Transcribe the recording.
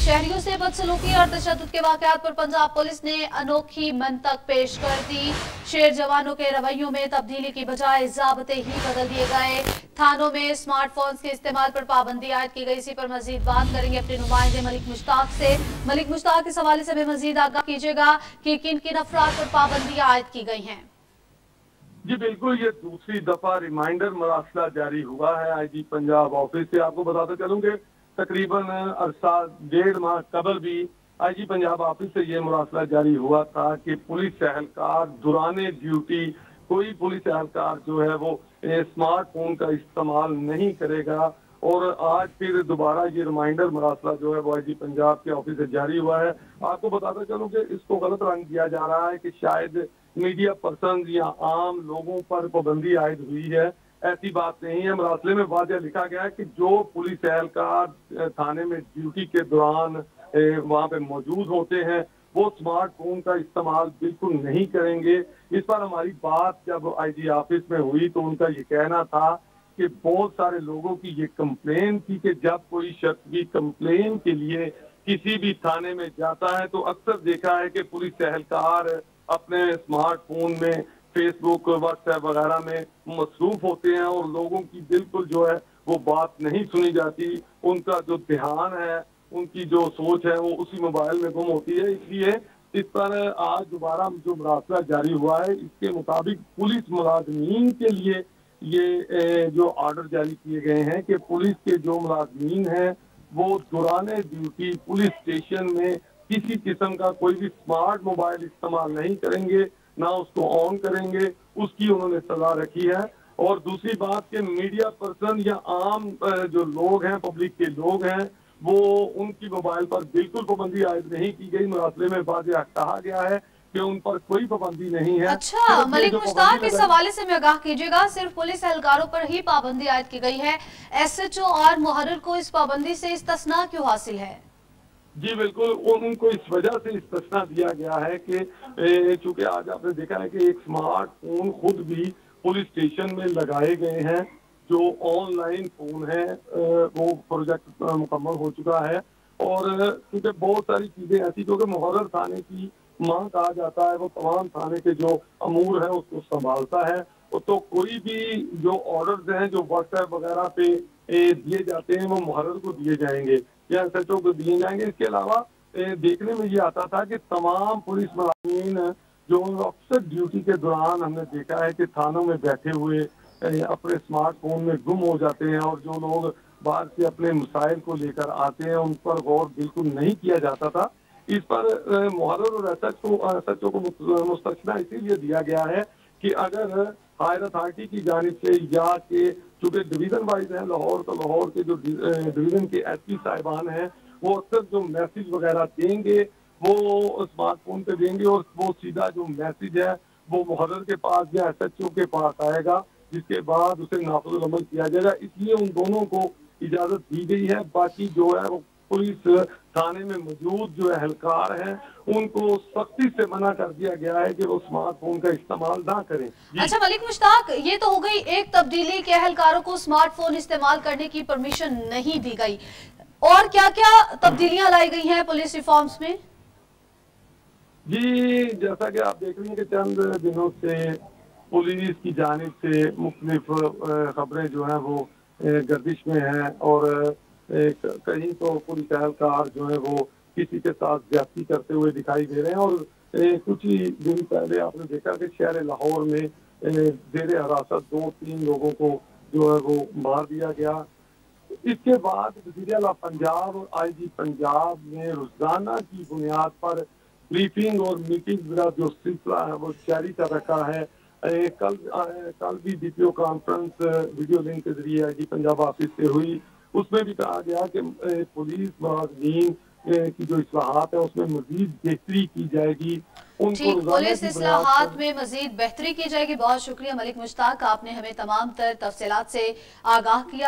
शहरियों से बदसलूकी और तशद्दुद के वाकयात पर पंजाब पुलिस ने अनोखी मंतक पेश कर दी। शेर जवानों के रवैयों में तब्दीली की बजाय ज़ाब्ते ही बदल दिए गए। थानों में स्मार्टफोन्स के इस्तेमाल पर पाबंदी आयद की गई। इसी पर मजीद बात करेंगे अपने नुमाइंदे मलिक मुश्ताक से। मलिक मुश्ताक, इस हवाले से हमें मजीद आगाह कीजिएगा कि किन किन अफराद पर पाबंदी आयद की गई हैं। जी बिल्कुल, ये दूसरी दफा रिमाइंडर मरासला जारी हुआ है आईजी पंजाब ऑफिस से। आपको बताते चलूं कि तकरीबन अरसा 1.5 माह कबल भी आईजी पंजाब ऑफिस से ये मरासला जारी हुआ था कि पुलिस एहलकार दुराने ड्यूटी कोई पुलिस एहलकार जो है वो स्मार्टफोन का इस्तेमाल नहीं करेगा। और आज फिर दोबारा ये रिमाइंडर मरासला जो है वो आईजी पंजाब के ऑफिस से जारी हुआ है। आपको बताते चलूं कि इसको गलत रंग दिया जा रहा है कि शायद मीडिया पर्सन या आम लोगों पर पाबंदी आयद हुई है। ऐसी बात नहीं है। मरासले में वाज़ेह लिखा गया है कि जो पुलिस एहलकार थाने में ड्यूटी के दौरान वहां पे मौजूद होते हैं वो स्मार्टफोन का इस्तेमाल बिल्कुल नहीं करेंगे। इस पर हमारी बात जब आईजी ऑफिस में हुई तो उनका ये कहना था कि बहुत सारे लोगों की ये कंप्लेन थी कि जब कोई शख्स भी कंप्लेन के लिए किसी भी थाने में जाता है तो अक्सर देखा है कि पुलिस एहलकार अपने स्मार्टफोन में फेसबुक व्हाट्सएप वगैरह में मसरूफ होते हैं और लोगों की बिल्कुल जो है वो बात नहीं सुनी जाती। उनका जो ध्यान है, उनकी जो सोच है वो उसी मोबाइल में गुम होती है। इसलिए इस पर आज दोबारा जो मरासला जारी हुआ है, इसके मुताबिक पुलिस मुलाजमीन के लिए ये जो ऑर्डर जारी किए गए हैं कि पुलिस के जो मुलाजमीन हैं वो दौराने ड्यूटी पुलिस स्टेशन में किसी किस्म का कोई भी स्मार्ट मोबाइल इस्तेमाल नहीं करेंगे, ना उसको ऑन करेंगे। उसकी उन्होंने सलाह रखी है। और दूसरी बात कि मीडिया पर्सन या आम जो लोग हैं, पब्लिक के लोग हैं, वो उनकी मोबाइल पर बिल्कुल पाबंदी आयद नहीं की गई। मरासले में वाज़ेह कहा गया है कि उन पर कोई पाबंदी नहीं है। अच्छा मलिक मुश्ताक, इस हवाले से मैं आगाह कीजिएगा, सिर्फ पुलिस एहलकारों पर ही पाबंदी आयद की गई है, एसएचओ और मुहर्रिर को इस पाबंदी से इस्तिस्ना क्यों हासिल है? जी बिल्कुल, उनको इस वजह से इस्तिस्ना दिया गया है कि चूंकि आज आपने देखा है कि एक स्मार्टफोन खुद भी पुलिस स्टेशन में लगाए गए हैं। जो ऑनलाइन फोन है वो प्रोजेक्ट मुकम्मल हो चुका है। और क्योंकि बहुत सारी चीजें ऐसी, क्योंकि मुहर्रिर थाने की मां कहा जाता है, वो तमाम थाने के जो अमूर है उसको संभालता है। तो कोई भी जो ऑर्डर्स हैं जो व्हाट्सएप वगैरह पे दिए जाते हैं वो मुहर्रिर को दिए जाएंगे या एसएचओ को दिए जाएंगे। इसके अलावा देखने में ये आता था कि तमाम पुलिस मुलाजिमीन जो अक्सर ड्यूटी के दौरान हमने देखा है कि थानों में बैठे हुए अपने स्मार्टफोन में गुम हो जाते हैं। और जो लोग बाहर से अपने मसाइल को लेकर आते हैं उन पर गौर बिल्कुल नहीं किया जाता था। इस पर मुहर्रिर और एसएचओ को मुस्तस्ना इसीलिए दिया गया है कि अगर हायर अथॉरिटी की जानिब से या कि चूंकि डिवीजन वाइज है लाहौर, तो लाहौर के जो डिवीजन के एसपी साहिबान हैं वो अक्सर जो मैसेज वगैरह देंगे वो स्मार्टफोन पे देंगे और वो सीधा जो मैसेज है वो मुहर्रिर के पास या एसएचओ के पास आएगा, जिसके बाद उसे नाफिजुल अमल किया जाएगा। इसलिए उन दोनों को इजाजत दी गई है। बाकी जो है वो पुलिस थाने में मौजूद जो एहलकार हैं उनको सख्ती से मना कर दिया गया है कि वो स्मार्टफोन का इस्तेमाल ना करें। अच्छा मलिक मुश्ताक, ये तो हो गई एक तब्दीली के एहलकारों को स्मार्टफोन इस्तेमाल करने की परमिशन नहीं दी गई, और क्या क्या तब्दीलियां लाई गई हैं पुलिस रिफॉर्म्स में? जी जैसा कि आप देख रही हैं कि चंद दिनों से पुलिस की जानिब से मुख्तलिफ खबरें जो हैं वो गर्दिश में हैं। और कहीं तो पुलिस एहलकार जो है वो किसी के साथ ज्यादती करते हुए दिखाई दे रहे हैं। और कुछ ही दिन पहले आपने देखा कि शहर लाहौर में जेर हिरासत 2-3 लोगों को जो है वो मार दिया गया। इसके बाद वज़ीर आला पंजाब और आईजी पंजाब ने रोजाना की बुनियाद पर ब्रीफिंग और मीटिंग जो सिलसिला है वो जारी कर रखा है। कल भी डीपीओ कॉन्फ्रेंस वीडियो लिंक के जरिए आईजी पंजाब ऑफिस से हुई। उसमें भी कहा गया कि पुलिस मुलाज़मीन की जो इस्लाहात है उसमें मजीद बेहतरी की जाएगी। ठीक, पुलिस इस्लाहात में मजीद बेहतरी की जाएगी। बहुत शुक्रिया मलिक मुश्ताक, आपने हमें तमाम तर तफसीलात से आगाह किया।